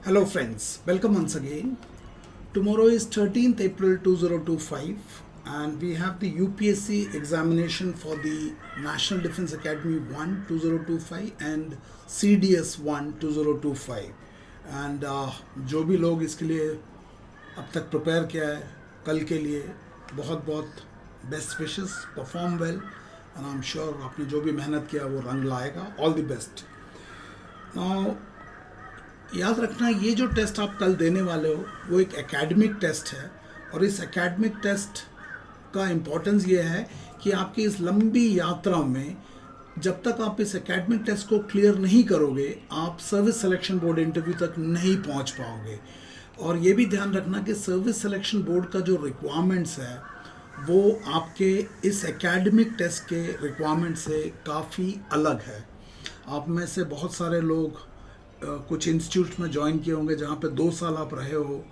Hello friends, welcome once again. Tomorrow is 13th April 2025 and we have the UPSC examination for the National Defence Academy 1 2025 and CDS 1 2025 and जो भी लोग इसके लिए अब तक prepare किया है कल के लिए बहुत बहुत best wishes, perform well and I am sure आपने जो भी मेहनत किया वो रंग लाएगा. All the best. नाउ याद रखना, ये जो टेस्ट आप कल देने वाले हो वो एक एकेडमिक टेस्ट है और इस एकेडमिक टेस्ट का इम्पोर्टेंस ये है कि आपकी इस लंबी यात्रा में जब तक आप इस एकेडमिक टेस्ट को क्लियर नहीं करोगे आप सर्विस सिलेक्शन बोर्ड इंटरव्यू तक नहीं पहुंच पाओगे. और ये भी ध्यान रखना कि सर्विस सिलेक्शन बोर्ड का जो रिक्वायरमेंट्स है वो आपके इस एकेडमिक टेस्ट के रिक्वायरमेंट से काफ़ी अलग है. आप में से बहुत सारे लोग कुछ इंस्टीट्यूट में ज्वाइन किए होंगे जहाँ पे 2 साल आप रहे हो,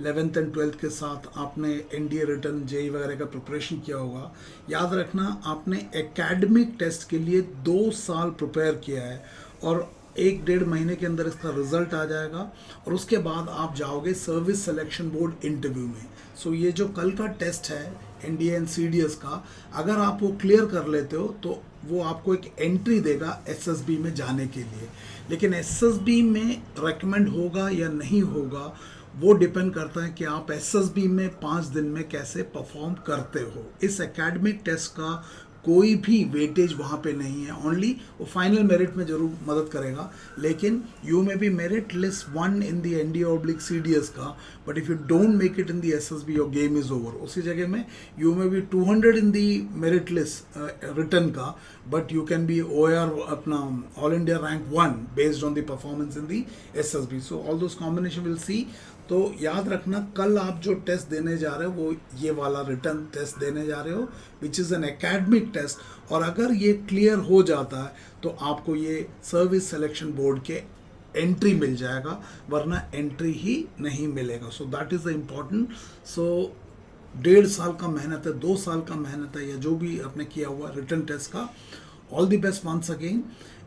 11th एंड 12th के साथ आपने एनडीए रिटर्न जेई वगैरह का प्रिपरेशन किया होगा. याद रखना आपने एकेडमिक टेस्ट के लिए 2 साल प्रिपेयर किया है और 1-1.5 महीने के अंदर इसका रिजल्ट आ जाएगा और उसके बाद आप जाओगे सर्विस सिलेक्शन बोर्ड इंटरव्यू में. सो ये जो कल का टेस्ट है एनडीए एंड सीडीएस का, अगर आप वो क्लियर कर लेते हो तो वो आपको एक एंट्री देगा एसएसबी में जाने के लिए. लेकिन एसएसबी में रेकमेंड होगा या नहीं होगा वो डिपेंड करता है कि आप एसएसबी में 5 दिन में कैसे परफॉर्म करते हो. इस एकेडमिक टेस्ट का कोई भी वेटेज वहाँ पे नहीं है. ओनली वो फाइनल मेरिट में जरूर मदद करेगा, लेकिन you may be merit list 1 in the NDA/CDS का, but if you don't make it in the SSB your game is over. उसी जगह में you may be 200 in the merit list return का, but you can be OR अपना all India rank 1 based on the performance in the SSB. So all those combination will see. तो याद रखना कल आप जो टेस्ट देने जा रहे हो वो ये वाला रिटर्न टेस्ट देने जा रहे हो which is an academic test. और अगर ये क्लियर हो जाता है तो आपको ये सर्विस सिलेक्शन बोर्ड के एंट्री मिल जाएगा, वरना एंट्री ही नहीं मिलेगा. So that is the important. So 1.5 साल का मेहनत है, 2 साल का मेहनत है या जो भी आपने किया हुआ रिटर्न टेस्ट का. All the best once again.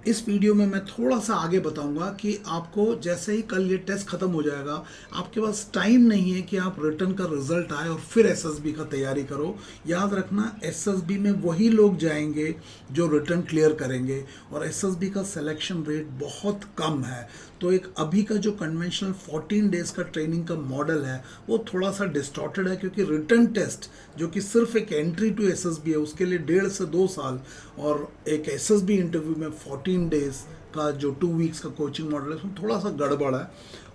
इस वीडियो में मैं थोड़ा सा आगे बताऊंगा कि आपको जैसे ही कल ये टेस्ट खत्म हो जाएगा आपके पास टाइम नहीं है कि आप रिटर्न का रिजल्ट आए और फिर एसएसबी का तैयारी करो. याद रखना एसएसबी में वही लोग जाएंगे जो रिटर्न क्लियर करेंगे और एसएसबी का सिलेक्शन रेट बहुत कम है. तो एक अभी का जो कन्वेंशनल 14 डेज का ट्रेनिंग का मॉडल है वो थोड़ा सा डिस्टॉर्टेड है, क्योंकि रिटर्न टेस्ट जो कि सिर्फ एक एंट्री टू एसएसबी है उसके लिए 1.5 से 2 साल और एक एसएसबी इंटरव्यू में 14 डेज का जो 2 वीक्स का कोचिंग मॉडल है उसमें थोड़ा सा गड़बड़ है.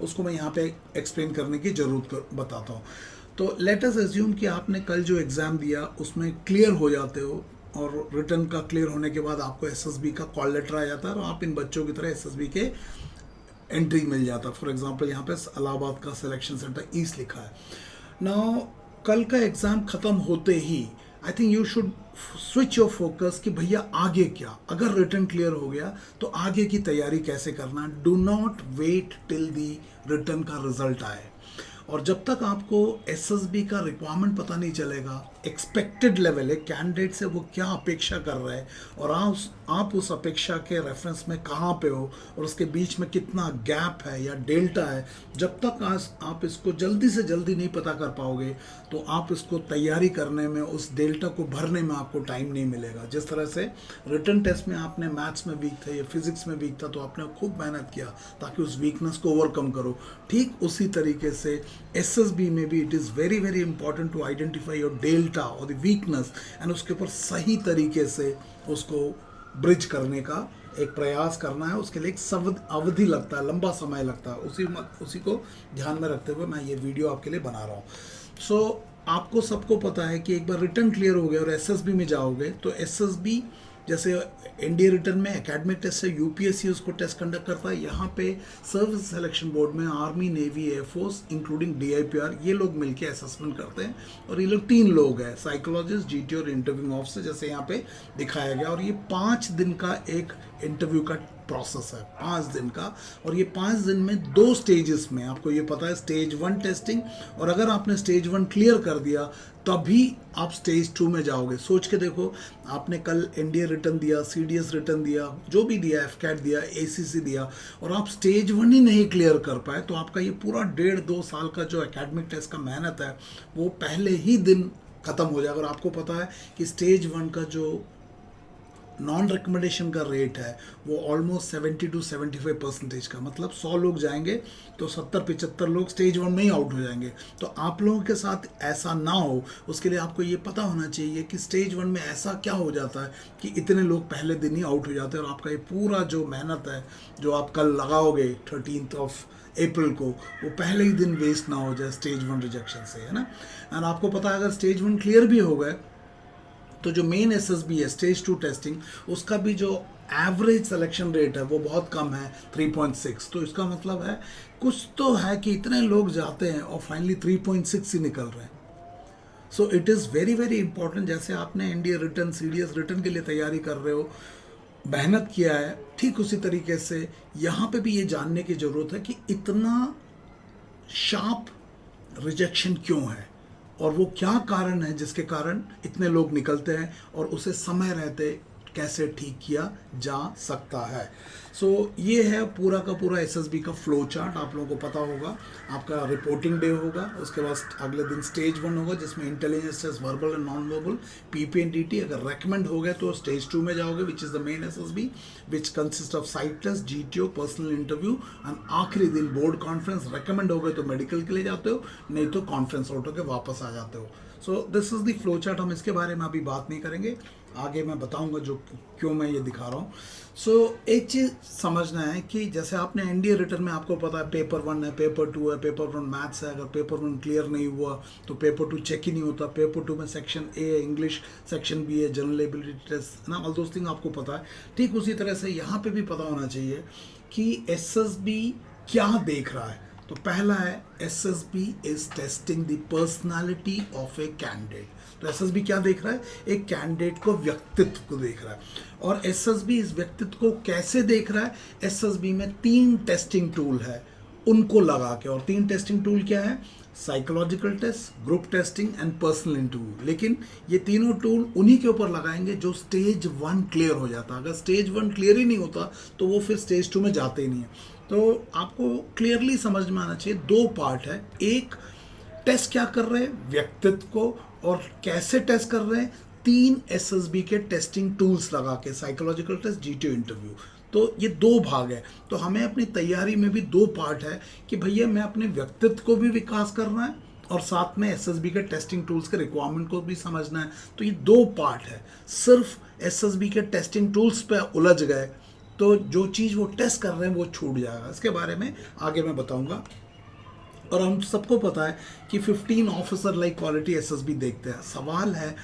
उसको मैं यहाँ पे एक्सप्लेन करने की ज़रूरत बताता हूँ. तो लेट अस अज्यूम कि आपने कल जो एग्ज़ाम दिया उसमें क्लियर हो जाते हो और रिटर्न का क्लियर होने के बाद आपको एसएसबी का कॉल लेटर आ जाता है और आप इन बच्चों की तरह एसएसबी के एंट्री मिल जाता है. फॉर एग्जांपल यहाँ पे इलाहाबाद का सिलेक्शन सेंटर ईस्ट लिखा है. नाउ कल का एग्ज़ाम ख़त्म होते ही I think you should switch your focus कि भैया आगे क्या. अगर रिटर्न क्लियर हो गया तो आगे की तैयारी कैसे करना. Do not wait till the return का रिजल्ट आए. और जब तक आपको एसएसबी का रिक्वायरमेंट पता नहीं चलेगा, एक्सपेक्टेड लेवल है कैंडिडेट से वो क्या अपेक्षा कर रहा है और आप उस अपेक्षा के रेफरेंस में कहाँ पे हो और उसके बीच में कितना गैप है या डेल्टा है, जब तक आप इसको जल्दी से जल्दी नहीं पता कर पाओगे तो आप इसको तैयारी करने में, उस डेल्टा को भरने में आपको टाइम नहीं मिलेगा. जिस तरह से रिटर्न टेस्ट में आपने मैथ्स में वीक थे या फिजिक्स में वीक था तो आपने खूब मेहनत किया ताकि उस वीकनेस को ओवरकम करो. ठीक उसी तरीके से एसएसबी में भी it is very very important to identify your delta और द वीकनेस एंड उसके ऊपर सही तरीके से उसको ब्रिज करने का एक प्रयास करना है. उसके लिए एक अवधि लगता है, लंबा समय लगता है. उसी को ध्यान में रखते हुए मैं ये वीडियो आपके लिए बना रहा हूँ. सो आपको सबको पता है कि एक बार रिटर्न क्लियर हो गया और एसएसबी में जाओगे तो एसएसबी जैसे एनडीए रिटर्न में एकेडमिक टेस्ट है, यूपीएससी उसको टेस्ट कंडक्ट करता है. यहाँ पे सर्विस सिलेक्शन बोर्ड में army, navy, air force including DIPR ये लोग मिलके असेसमेंट करते हैं और ये लोग 3 लोग हैं, साइकोलॉजिस्ट, जीटी और इंटरव्यूइंग ऑफिसर, जैसे यहाँ पे दिखाया गया. और ये 5 दिन का एक इंटरव्यू का प्रोसेस है 5 दिन का, और ये 5 दिन में 2 स्टेजेस में, आपको ये पता है स्टेज 1 टेस्टिंग, और अगर आपने स्टेज 1 क्लियर कर दिया तभी आप स्टेज 2 में जाओगे। सोच के देखो, आपने कल एनडीए रिटर्न दिया, सीडीएस रिटर्न दिया, जो भी दिया, एफकैट दिया, एसीसी दिया, और आप स्टेज 1 ही नहीं क्लियर कर पाए, तो आपका ये पूरा 1.5-2 साल का जो एकेडमिक टेस्ट का मेहनत है वो पहले ही दिन ख़त्म हो जाएगा। और आपको पता है कि स्टेज 1 का जो नॉन रिकमेंडेशन का रेट है वो ऑलमोस्ट 70 to 75% का, मतलब 100 लोग जाएंगे तो 70-75 लोग स्टेज 1 में ही आउट हो जाएंगे। तो आप लोगों के साथ ऐसा ना हो, उसके लिए आपको ये पता होना चाहिए कि स्टेज 1 में ऐसा क्या हो जाता है कि इतने लोग पहले दिन ही आउट हो जाते हैं, और आपका ये पूरा जो मेहनत है जो आप कल लगाओगे 13 अप्रैल को, वो पहले ही दिन वेस्ट ना हो जाए स्टेज 1 रिजेक्शन से, है ना। एंड आपको पता है अगर स्टेज 1 क्लियर भी हो गए तो जो मेन एसएसबी है स्टेज 2 टेस्टिंग, उसका भी जो एवरेज सिलेक्शन रेट है वो बहुत कम है 3.6। तो इसका मतलब है कुछ तो है कि इतने लोग जाते हैं और फाइनली 3.6 ही निकल रहे हैं। सो it is very very important, जैसे आपने एनडीए रिटर्न, सीडीएस रिटर्न के लिए तैयारी कर रहे हो, मेहनत किया है, ठीक उसी तरीके से यहाँ पे भी ये जानने की ज़रूरत है कि इतना शार्प रिजेक्शन क्यों है और वो क्या कारण है जिसके कारण इतने लोग निकलते हैं, और उसे समय रहते कैसे ठीक किया जा सकता है। सो ये है पूरा का पूरा एसएसबी का फ्लो चार्ट, आप लोगों को पता होगा। आपका रिपोर्टिंग डे होगा, उसके बाद अगले दिन स्टेज 1 होगा जिसमें intelligence test, verbal and non verbal, PPNDT. अगर रेकमेंड हो गए तो स्टेज 2 में जाओगे which is the main SSB which consist of psych test, GTO, personal interview, and आखिरी दिन बोर्ड कॉन्फ्रेंस। रेकमेंड हो गए तो मेडिकल के लिए जाते हो, नहीं तो कॉन्फ्रेंस आउट होकर वापस आ जाते हो। So this is the flow chart. हम इसके बारे में अभी बात नहीं करेंगे, आगे मैं बताऊंगा जो क्यों मैं ये दिखा रहा हूँ। सो एक चीज़ समझना है कि जैसे आपने एनडीए रिटर्न में आपको पता है पेपर 1 है, पेपर 2 है, पेपर 1 मैथ्स है, अगर पेपर 1 क्लियर नहीं हुआ तो पेपर 2 चेक ही नहीं होता। पेपर 2 में सेक्शन ए है इंग्लिश, सेक्शन बी है जनरल एबिलिटी टेस्ट, ना, ऑल दोस थिंग आपको पता है। ठीक उसी तरह से यहाँ पे भी पता होना चाहिए कि एसएसबी क्या देख रहा है। तो पहला है SSB is testing the personality of a candidate. तो एसएसबी क्या देख रहा है? एक कैंडिडेट को, व्यक्तित्व को देख रहा है। और एसएसबी इस व्यक्तित्व को कैसे देख रहा है? एसएसबी में 3 टेस्टिंग टूल है उनको लगा के, और 3 टेस्टिंग टूल क्या है? Psychological test, group testing and personal interview. लेकिन ये तीनों टूल उन्हीं के ऊपर लगाएंगे जो स्टेज 1 क्लियर हो जाता। अगर स्टेज 1 क्लियर ही नहीं होता तो वो फिर स्टेज 2 में जाते ही नहीं है। तो आपको क्लियरली समझ में आना चाहिए 2 पार्ट है। एक, टेस्ट क्या कर रहे हैं व्यक्तित्व को, और कैसे टेस्ट कर रहे हैं? 3 एसएसबी के टेस्टिंग टूल्स लगा के, साइकोलॉजिकल टेस्ट, जीटीओ, इंटरव्यू। तो ये 2 भाग है। तो हमें अपनी तैयारी में भी 2 पार्ट है कि भैया मैं अपने व्यक्तित्व को भी विकास करना है और साथ में एसएसबी के टेस्टिंग टूल्स के रिक्वायरमेंट को भी समझना है। तो ये 2 पार्ट है। सिर्फ एसएसबी के टेस्टिंग टूल्स पे उलझ गए तो जो चीज़ वो टेस्ट कर रहे हैं वो छूट जाएगा। इसके बारे में आगे मैं बताऊंगा। और हम सबको पता है कि 15 ऑफिसर लाइक क्वालिटी एसएसबी देखते हैं। सवाल है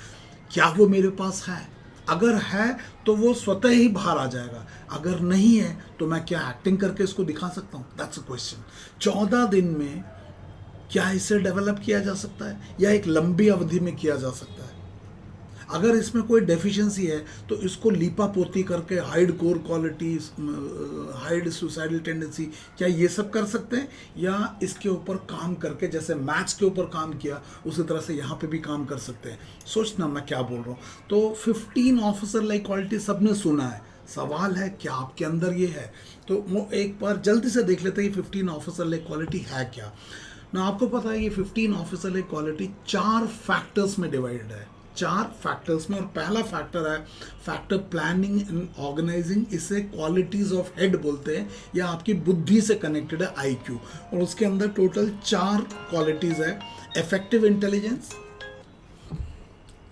क्या वो मेरे पास है? अगर है तो वो स्वतः ही बाहर आ जाएगा, अगर नहीं है तो मैं क्या एक्टिंग करके इसको दिखा सकता हूँ? That's a question. 14 दिन में क्या इसे डेवलप किया जा सकता है या एक लंबी अवधि में किया जा सकता है? अगर इसमें कोई डेफिशिएंसी है तो इसको लीपा पोती करके hide core qualities, hide suicidal tendency, क्या ये सब कर सकते हैं? या इसके ऊपर काम करके जैसे मैथ्स के ऊपर काम किया उसी तरह से यहाँ पे भी काम कर सकते हैं? सोचना मैं क्या बोल रहा हूँ। तो 15 ऑफिसर लाइक क्वालिटी सबने सुना है, सवाल है क्या आपके अंदर ये है? तो वो एक बार जल्दी से देख लेते हैं 15 ऑफिसर लाइक क्वालिटी है क्या ना। आपको पता है ये 15 ऑफिसर लाइक क्वालिटी 4 फैक्टर्स में डिवाइडेड है, 4 फैक्टर्स में। और पहला फैक्टर है फैक्टर प्लानिंग एंड ऑर्गेनाइजिंग। इसे क्वालिटीज ऑफ हेड बोलते हैं, या आपकी बुद्धि से कनेक्टेड है, आईक्यू। और उसके अंदर टोटल 4 क्वालिटीज है। इफेक्टिव इंटेलिजेंस,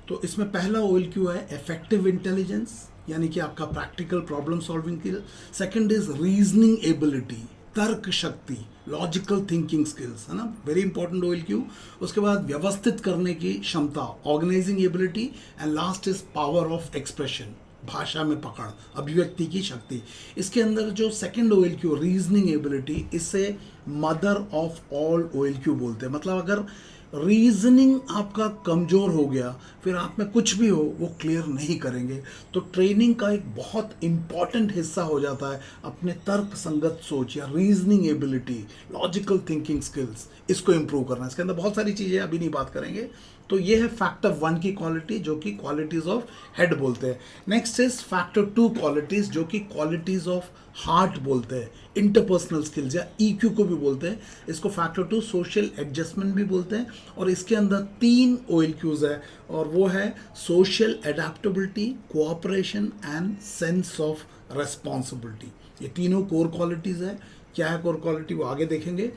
तो इसमें पहला OLQ है इफेक्टिव इंटेलिजेंस, यानी कि आपका practical problem solving skill. Second is reasoning ability, तर्क शक्ति, लॉजिकल थिंकिंग स्किल्स, है ना, वेरी इंपॉर्टेंट OLQ। उसके बाद व्यवस्थित करने की क्षमता, organising ability. And last is power of expression, भाषा में पकड़, अभिव्यक्ति की शक्ति। इसके अंदर जो सेकंड OLQ रीजनिंग एबिलिटी, इसे मदर ऑफ ऑल OLQ बोलते हैं। मतलब अगर रीजनिंग आपका कमज़ोर हो गया, फिर आप में कुछ भी हो वो क्लियर नहीं करेंगे। तो ट्रेनिंग का एक बहुत इम्पॉर्टेंट हिस्सा हो जाता है अपने तर्क संगत सोच या reasoning ability, logical thinking skills, इसको इम्प्रूव करना। इसके अंदर बहुत सारी चीज़ें अभी नहीं बात करेंगे। तो ये है फैक्टर 1 की क्वालिटी, जो कि क्वालिटीज ऑफ हेड बोलते हैं। नेक्स्ट इज फैक्टर 2 क्वालिटीज, जो कि क्वालिटीज ऑफ हार्ट बोलते हैं, इंटरपर्सनल स्किल्स या EQ को भी बोलते हैं। इसको फैक्टर 2 सोशल एडजस्टमेंट भी बोलते हैं। और इसके अंदर 3 OLQs है, और वो है social adaptability, cooperation and sense of responsibility. ये तीनों कोर क्वालिटीज है। क्या है कोर क्वालिटी वो आगे देखेंगे।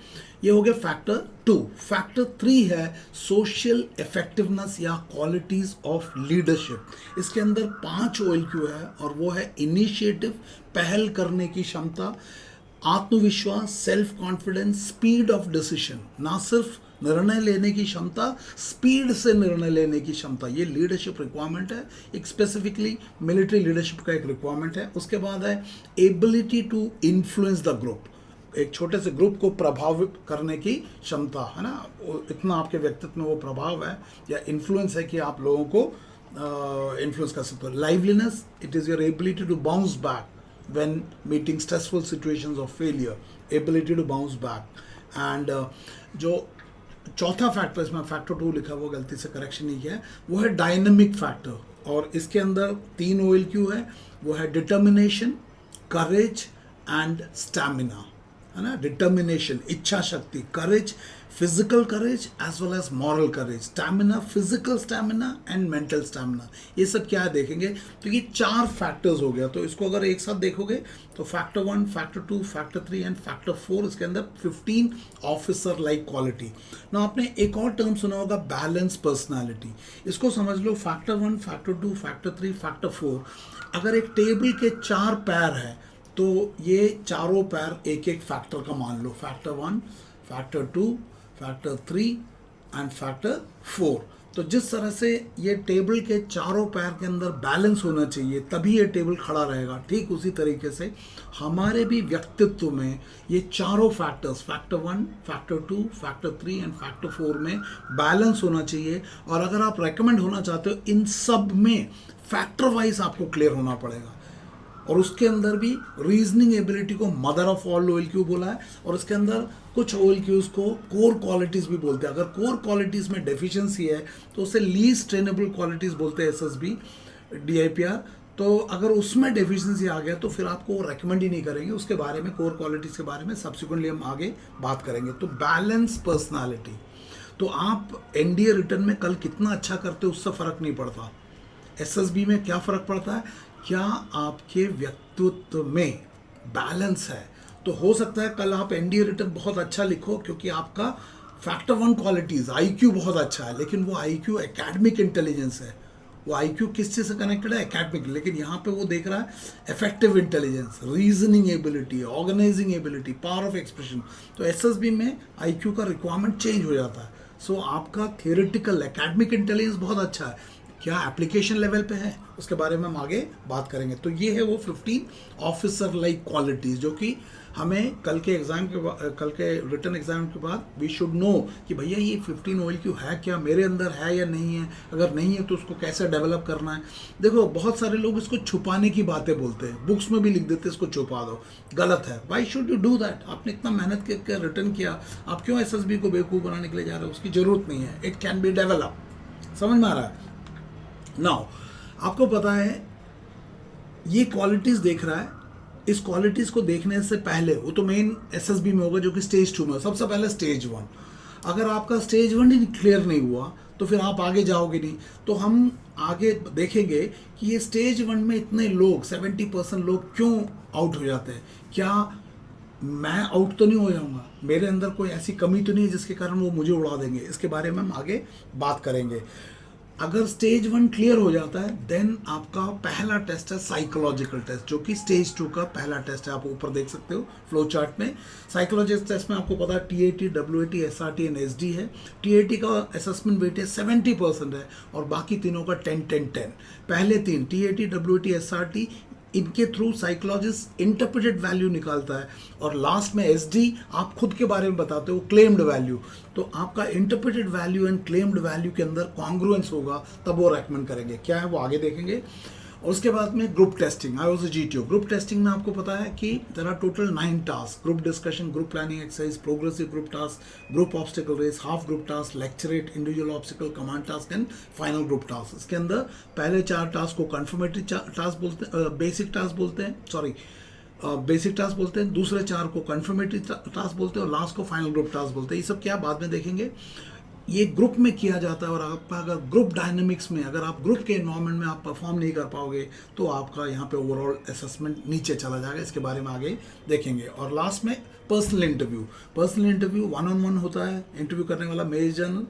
ये हो गया फैक्टर 2। फैक्टर 3 है सोशल इफेक्टिवनेस या क्वालिटीज ऑफ लीडरशिप। इसके अंदर 5 OLQ है, और वो है इनिशिएटिव, पहल करने की क्षमता, आत्मविश्वास, self confidence, speed of decision, ना सिर्फ निर्णय लेने की क्षमता, स्पीड से निर्णय लेने की क्षमता। ये लीडरशिप रिक्वायरमेंट है, एक स्पेसिफिकली मिलिट्री लीडरशिप का एक रिक्वायरमेंट है। उसके बाद है ability to influence the group, एक छोटे से ग्रुप को प्रभावित करने की क्षमता, है ना, इतना आपके व्यक्तित्व में वो प्रभाव है या इन्फ्लुएंस है कि आप लोगों को इन्फ्लुएंस कर सकते हो। Liveliness, it is your ability to bounce back when meeting stressful situations of failure, ability to bounce back। and जो चौथा फैक्टर, इसमें फैक्टर 2 लिखा हुआ, गलती से करेक्शन नहीं किया है, वो है डायनेमिक फैक्टर। और इसके अंदर 3 OLQ है, वो है डिटर्मिनेशन, करेज एंड स्टैमिना, है ना। डिटर्मिनेशन इच्छा शक्ति, courage physical courage as well as moral courage, stamina physical stamina and mental stamina. ये सब क्या है देखेंगे। तो ये 4 फैक्टर्स हो गया। तो इसको अगर एक साथ देखोगे तो factor 1, factor 2, factor 3 and factor 4, इसके अंदर 15 ऑफिसर लाइक क्वालिटी। ना आपने एक और टर्म सुना होगा, बैलेंस पर्सनैलिटी। इसको समझ लो, फैक्टर 1, फैक्टर 2, फैक्टर 3, फैक्टर 4, अगर एक टेबल के 4 पैर हैं तो ये चारों पैर एक एक फैक्टर का मान लो। Factor 1, factor 2, factor 3 and factor 4। तो जिस तरह से ये टेबल के चारों पैर के अंदर बैलेंस होना चाहिए, तभी ये टेबल खड़ा रहेगा, ठीक उसी तरीके से हमारे भी व्यक्तित्व में ये चारों factors, factor 1, factor 2, factor 3 and factor 4 में बैलेंस होना चाहिए। और अगर आप रेकमेंड होना चाहते हो, इन सब में फैक्टर वाइज आपको क्लियर होना पड़ेगा। और उसके अंदर भी रीजनिंग एबिलिटी को मदर ऑफ ऑल OLQ बोला है। और इसके अंदर कुछ OLQs को कोर क्वालिटीज़ भी बोलते हैं। अगर कोर क्वालिटीज़ में डेफिशिएंसी है तो उसे लीस्ट ट्रेनेबल क्वालिटीज़ बोलते हैं, SSB, DIPR। तो अगर उसमें डेफिशिएंसी आ गया तो फिर आपको वो रेकमेंड ही नहीं करेंगे। उसके बारे में, कोर क्वालिटीज़ के बारे में सब्सिक्वेंटली हम आगे बात करेंगे। तो बैलेंस पर्सनालिटी, तो आप NDA रिटर्न में कल कितना अच्छा करते हो उससे फ़र्क नहीं पड़ता। SSB में क्या फ़र्क पड़ता है, क्या आपके व्यक्तित्व में बैलेंस है। तो हो सकता है कल आप NDA रिटर्न बहुत अच्छा लिखो क्योंकि आपका फैक्टर 1 क्वालिटीज़, IQ बहुत अच्छा है, लेकिन वो IQ एकेडमिक इंटेलिजेंस है। वो IQ किस चीज़ से कनेक्टेड है, एकेडमिक। लेकिन यहाँ पे वो देख रहा है effective intelligence, reasoning ability, organising ability, power of expression. तो SSB में IQ का रिक्वायरमेंट चेंज हो जाता है। सो आपका थियोरेटिकल एकेडमिक इंटेलिजेंस बहुत अच्छा है, क्या एप्लीकेशन लेवल पे है उसके बारे में हम आगे बात करेंगे। तो ये है वो 15 ऑफिसर लाइक क्वालिटीज़ जो कि हमें कल के एग्ज़ाम के कल के रिटन एग्ज़ाम के बाद वी शुड नो कि भैया ये 15 OLQ है क्या, मेरे अंदर है या नहीं है। अगर नहीं है तो उसको कैसे डेवलप करना है। देखो बहुत सारे लोग इसको छुपाने की बातें बोलते हैं, बुक्स में भी लिख देते हैं इसको छुपा दो, गलत है। Why should you do that. आपने इतना मेहनत करके रिटर्न किया, आप क्यों SSB को बेवकूफ़ बनाने के लिए जा रहे हो, उसकी ज़रूरत नहीं है। इट कैन बी डेवलप, समझ में आ रहा है। नाउ आपको पता है ये क्वालिटीज़ देख रहा है, इस क्वालिटीज़ को देखने से पहले वो तो मेन SSB में होगा जो कि स्टेज 2 में हो। सबसे पहले स्टेज 1, अगर आपका स्टेज 1 ही क्लियर नहीं हुआ तो फिर आप आगे जाओगे नहीं। तो हम आगे देखेंगे कि ये स्टेज 1 में इतने लोग 70% लोग क्यों आउट हो जाते हैं। क्या मैं आउट तो नहीं हो जाऊंगा, मेरे अंदर कोई ऐसी कमी तो नहीं है जिसके कारण वो मुझे उड़ा देंगे। इसके बारे में हम आगे बात करेंगे। अगर स्टेज 1 क्लियर हो जाता है देन आपका पहला टेस्ट है साइकोलॉजिकल टेस्ट, जो कि स्टेज 2 का पहला टेस्ट है। आप ऊपर देख सकते हो फ्लो चार्ट में। साइकोलॉजिकल टेस्ट में आपको पता है TAT, WAT, SRT and SD है। TAT का असेसमेंट वेटेज 70% है और बाकी तीनों का 10-10-10। पहले 3 TAT, WAT, SRT इनके थ्रू साइकोलॉजिस्ट इंटरप्रेटेड वैल्यू निकालता है, और लास्ट में एसडी आप खुद के बारे में बताते हो क्लेम्ड वैल्यू। तो आपका interpreted value and claimed value के अंदर कॉन्ग्रुएंस होगा, तब वो रेकमेंड करेंगे। क्या है वो आगे देखेंगे। और उसके बाद में group testing, I was a GTO. Group testing में आपको पता है कि there are total 9 task: group discussion, group planning exercise, progressive group task, group obstacle race, half group task, lecturette, individual obstacle, command task and final group task. इसके अंदर पहले 4 task को confirmatory task बोलते हैं, बेसिक टास्क बोलते हैं, basic task बोलते हैं, दूसरे 4 को कन्फर्मेटरी टास्क बोलते हैं, और लास्ट को फाइनल ग्रुप टास्क बोलते हैं। ये सब क्या बाद में देखेंगे। ये ग्रुप में किया जाता है, और आपका अगर ग्रुप डायनेमिक्स में, अगर आप ग्रुप के एनवायरनमेंट में आप परफॉर्म नहीं कर पाओगे तो आपका यहाँ पे ओवरऑल असेसमेंट नीचे चला जाएगा। इसके बारे में आगे देखेंगे। और लास्ट में personal interview. Personal interview 1-on-1 होता है। इंटरव्यू करने वाला मेजर जनरल,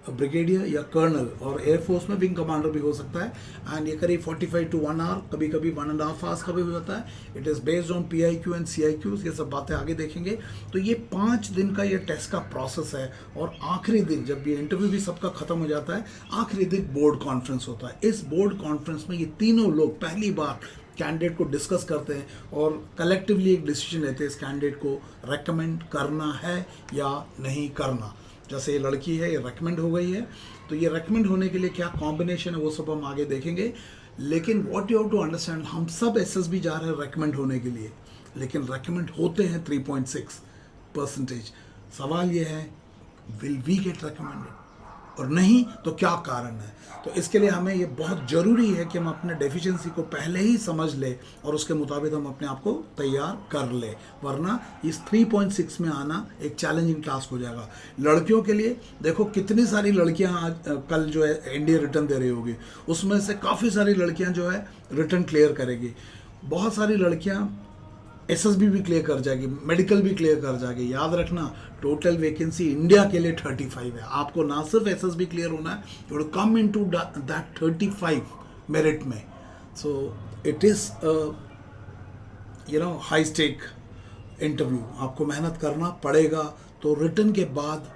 ब्रिगेडियर या कर्नल, और एयरफोर्स में विंग कमांडर भी हो सकता है। एंड ये करीब 45 to 1 hour, कभी कभी 1.5 hours का भी हो जाता है। It is based on PIQ and CIQs। ये सब बातें आगे देखेंगे। तो ये 5 दिन का ये टेस्ट का प्रोसेस है, और आखिरी दिन जब ये इंटरव्यू भी सबका खत्म हो जाता है, आखिरी दिन बोर्ड कॉन्फ्रेंस होता है। इस बोर्ड कॉन्फ्रेंस में ये तीनों लोग पहली बार कैंडिडेट को डिस्कस करते हैं और कलेक्टिवली एक डिसीजन लेते हैं इस कैंडिडेट को रेकमेंड करना है या नहीं करना। जैसे ये लड़की है, ये रेकमेंड हो गई है, तो ये रेकमेंड होने के लिए क्या कॉम्बिनेशन है वो सब हम आगे देखेंगे। लेकिन what you have to understand, हम सब SSB जा रहे हैं रेकमेंड होने के लिए, लेकिन रेकमेंड होते हैं 3.6%। सवाल ये है, विल वी गेट रेकमेंडेड, और नहीं तो क्या कारण है। तो इसके लिए हमें ये बहुत ज़रूरी है कि हम अपने डेफिशिएंसी को पहले ही समझ ले और उसके मुताबिक हम अपने आप को तैयार कर ले, वरना इस 3.6 में आना एक चैलेंजिंग टास्क हो जाएगा। लड़कियों के लिए देखो कितनी सारी लड़कियां आज कल जो है एनडीए रिटर्न दे रही होगी, उसमें से काफ़ी सारी लड़कियां जो है रिटर्न क्लियर करेगी। बहुत सारी लड़कियां SSB भी क्लियर कर जाएगी, मेडिकल भी क्लियर कर जाएगी। याद रखना, टोटल वैकेंसी इंडिया के लिए 35 है। आपको ना सिर्फ SSB क्लियर होना है, you will come into that 35 merit में। So it is high stake interview, आपको मेहनत करना पड़ेगा। तो रिटर्न के बाद,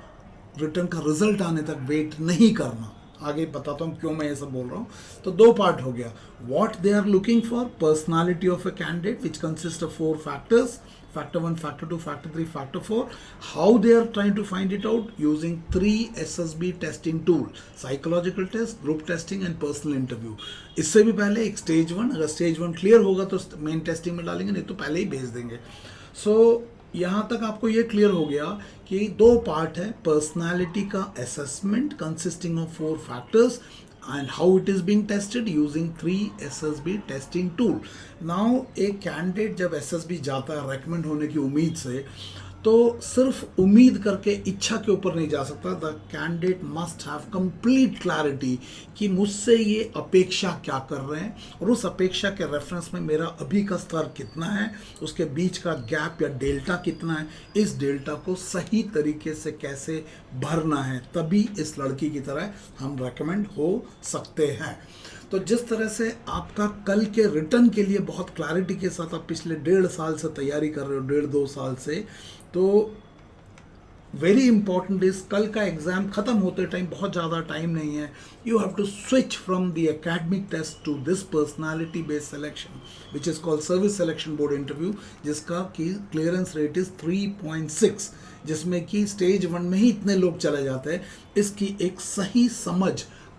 रिटर्न का रिजल्ट आने तक वेट नहीं करना। आगे बताता हूँ क्यों मैं ये सब बोल रहा हूँ। तो 2 पार्ट हो गया। What they are looking for, personality of a candidate which consist of 4 factors: factor 1, factor 2, factor 3, factor 4. How they are trying to find it out? Using 3 SSB testing tool: psychological test, group testing and personal interview. इससे भी पहले एक stage 1, अगर stage 1 clear होगा तो main testing में डालेंगे, नहीं तो पहले ही भेज देंगे। सो यहाँ तक आपको ये क्लियर हो गया कि 2 पार्ट है पर्सनालिटी का assessment consisting of 4 factors and how it is being tested using 3 SSB testing tool. Now एक कैंडिडेट जब SSB जाता है रेकमेंड होने की उम्मीद से, तो सिर्फ उम्मीद करके इच्छा के ऊपर नहीं जा सकता। The candidate must have complete clarity कि मुझसे ये अपेक्षा क्या कर रहे हैं, और उस अपेक्षा के रेफरेंस में मेरा अभी का स्तर कितना है, उसके बीच का गैप या डेल्टा कितना है, इस डेल्टा को सही तरीके से कैसे भरना है, तभी इस लड़की की तरह हम रेकमेंड हो सकते हैं। तो जिस तरह से आपका कल के रिटर्न के लिए बहुत क्लैरिटी के साथ आप पिछले 1.5 साल से तैयारी कर रहे हो, 1.5-2 साल से, तो वेरी इंपॉर्टेंट इज कल का एग्जाम खत्म होते टाइम बहुत ज़्यादा टाइम नहीं है। You have to switch from the academic test to this personality based selection which is called service selection board interview, जिसका कि क्लियरेंस रेट इज़ 3.6, जिसमें कि स्टेज 1 में ही इतने लोग चले जाते हैं। इसकी एक सही समझ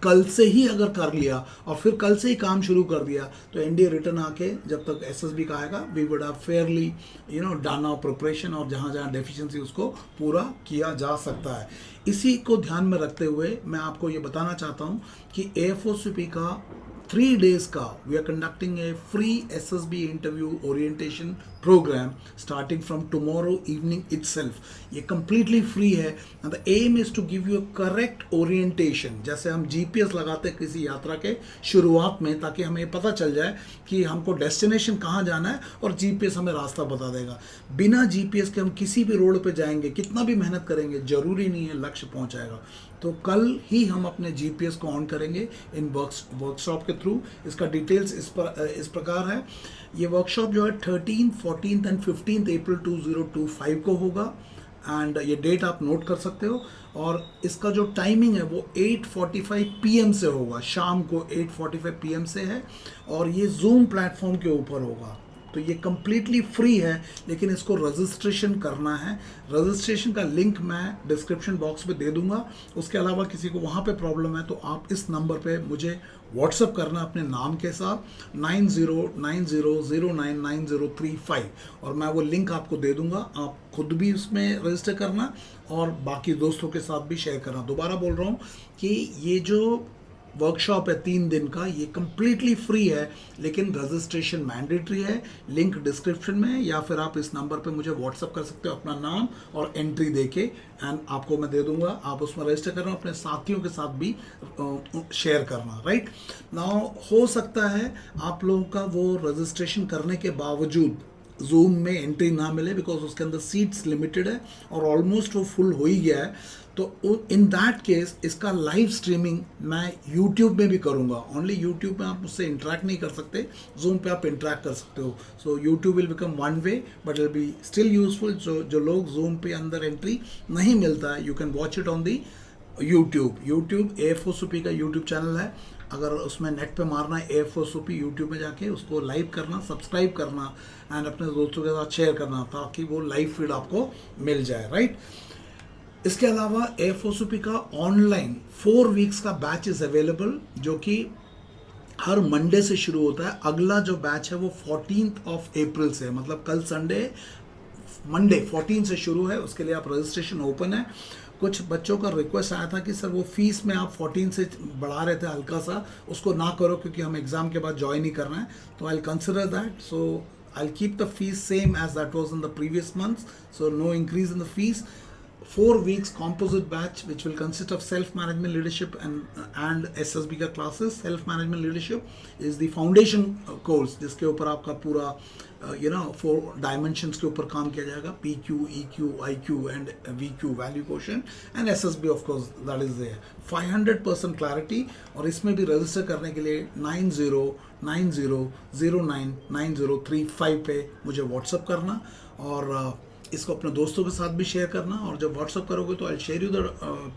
कल से ही अगर कर लिया और फिर कल से ही काम शुरू कर दिया, तो एनडीए रिटर्न आके जब तक SSB का आएगा, we would have fairly done our preparation, और जहाँ जहाँ डेफिशिएंसी उसको पूरा किया जा सकता है। इसी को ध्यान में रखते हुए मैं आपको ये बताना चाहता हूँ कि AFOCP का 3 days का we are conducting a free SSB interview orientation programme starting from tomorrow evening itself. ये कंप्लीटली फ्री है, and the aim is to give you a correct orientation, जैसे हम GPS लगाते हैं किसी यात्रा के शुरुआत में, ताकि हमें पता चल जाए कि हमको डेस्टिनेशन कहाँ जाना है, और GPS हमें रास्ता बता देगा। बिना GPS के हम किसी भी रोड पे जाएंगे, कितना भी मेहनत करेंगे, जरूरी नहीं है लक्ष्य पहुँचाएगा। तो कल ही हम अपने GPS को ऑन करेंगे इन वर्कशॉप के थ्रू। इसका डिटेल्स इस प्रकार है। ये वर्कशॉप जो है 13, 14 एंड 15 अप्रैल 2025 को होगा, एंड ये डेट आप नोट कर सकते हो। और इसका जो टाइमिंग है वो 8:45 PM से होगा, शाम को 8:45 PM से है, और ये जूम प्लेटफॉर्म के ऊपर होगा। तो ये कम्प्लीटली फ्री है, लेकिन इसको रजिस्ट्रेशन करना है। रजिस्ट्रेशन का लिंक मैं डिस्क्रिप्शन बॉक्स में दे दूंगा। उसके अलावा किसी को वहाँ पे प्रॉब्लम है तो आप इस नंबर पे मुझे व्हाट्सअप करना अपने नाम के साथ 9090099035, और मैं वो लिंक आपको दे दूंगा। आप खुद भी उसमें रजिस्टर करना और बाकी दोस्तों के साथ भी शेयर करना। दोबारा बोल रहा हूँ कि ये जो वर्कशॉप है 3 दिन का, ये कम्प्लीटली फ्री है, लेकिन रजिस्ट्रेशन मैंडेटरी है। लिंक डिस्क्रिप्शन में है, या फिर आप इस नंबर पे मुझे व्हाट्सअप कर सकते हो अपना नाम और एंट्री देके, एंड आपको मैं दे दूंगा। आप उसमें रजिस्टर करना, अपने साथियों के साथ भी शेयर करना, राइट नाउ। हो सकता है आप लोगों का वो रजिस्ट्रेशन करने के बावजूद जूम में एंट्री ना मिले, बिकॉज उसके अंदर सीट्स लिमिटेड है और ऑलमोस्ट वो फुल हो ही गया है। तो इन दैट केस इसका लाइव स्ट्रीमिंग मैं यूट्यूब में भी करूँगा। ओनली यूट्यूब में आप मुझसे इंटरेक्ट नहीं कर सकते, जूम पे आप इंटरेक्ट कर सकते हो। So YouTube will become one way, but will be still useful. जो लोग जूम पे अंदर एंट्री नहीं मिलता है, you can watch it on the YouTube. AFOSUP का यूट्यूब चैनल है, अगर उसमें नेट पे मारना है AFOSUP यूट्यूब में जाके उसको लाइव करना, सब्सक्राइब करना, एंड अपने दोस्तों के साथ शेयर करना, ताकि वो लाइव फीड आपको मिल जाए, राइट। इसके अलावा AFOSUP का ऑनलाइन 4 वीक्स का बैच इज़ अवेलेबल, जो कि हर मंडे से शुरू होता है। अगला जो बैच है वो 14 अप्रैल से है, मतलब कल संडे, मंडे 14 से शुरू है। उसके लिए आप रजिस्ट्रेशन ओपन है। कुछ बच्चों का रिक्वेस्ट आया था कि सर वो फीस में आप 14 से बढ़ा रहे थे हल्का सा, उसको ना करो क्योंकि हम एग्ज़ाम के बाद ज्वाइन ही कर रहे हैं। तो I will consider that, so I'll keep the fees same as that was in the previous months, so no increase in the fees. 4 weeks composite batch which will consist of self-management leadership and SSB का classes. Self-management leadership is the foundation course जिसके ऊपर आपका पूरा 4 dimensions के ऊपर काम किया जाएगा, PQ, EQ, IQ and VQ, value quotient, and SSB of course that is there. 500% clarity, और इसमें भी रजिस्टर करने के लिए 9090099035 पे मुझे व्हाट्सअप करना, और इसको अपने दोस्तों के साथ भी शेयर करना। और जब व्हाट्सअप करोगे तो I share you the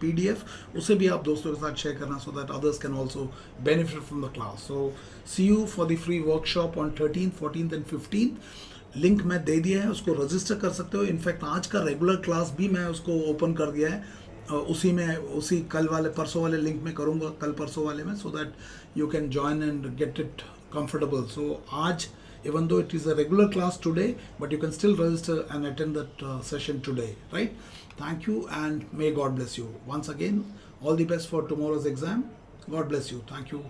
PDF, उसे भी आप दोस्तों के साथ शेयर करना, so that others can also benefit from the class. So see you for the free workshop on 13th, 14th and 15th। Link मैं दे दिया है, उसको रजिस्टर कर सकते हो। इनफैक्ट आज का रेगुलर क्लास भी मैं उसको ओपन कर दिया है, उसी कल वाले परसों वाले लिंक में करूँगा, कल परसों वाले में, so that you can join and get it comfortable. So आज, even though it is a regular class today, but you can still register and attend that session today, right? Thank you and may God bless you. Once again, all the best for tomorrow's exam. God bless you. Thank you.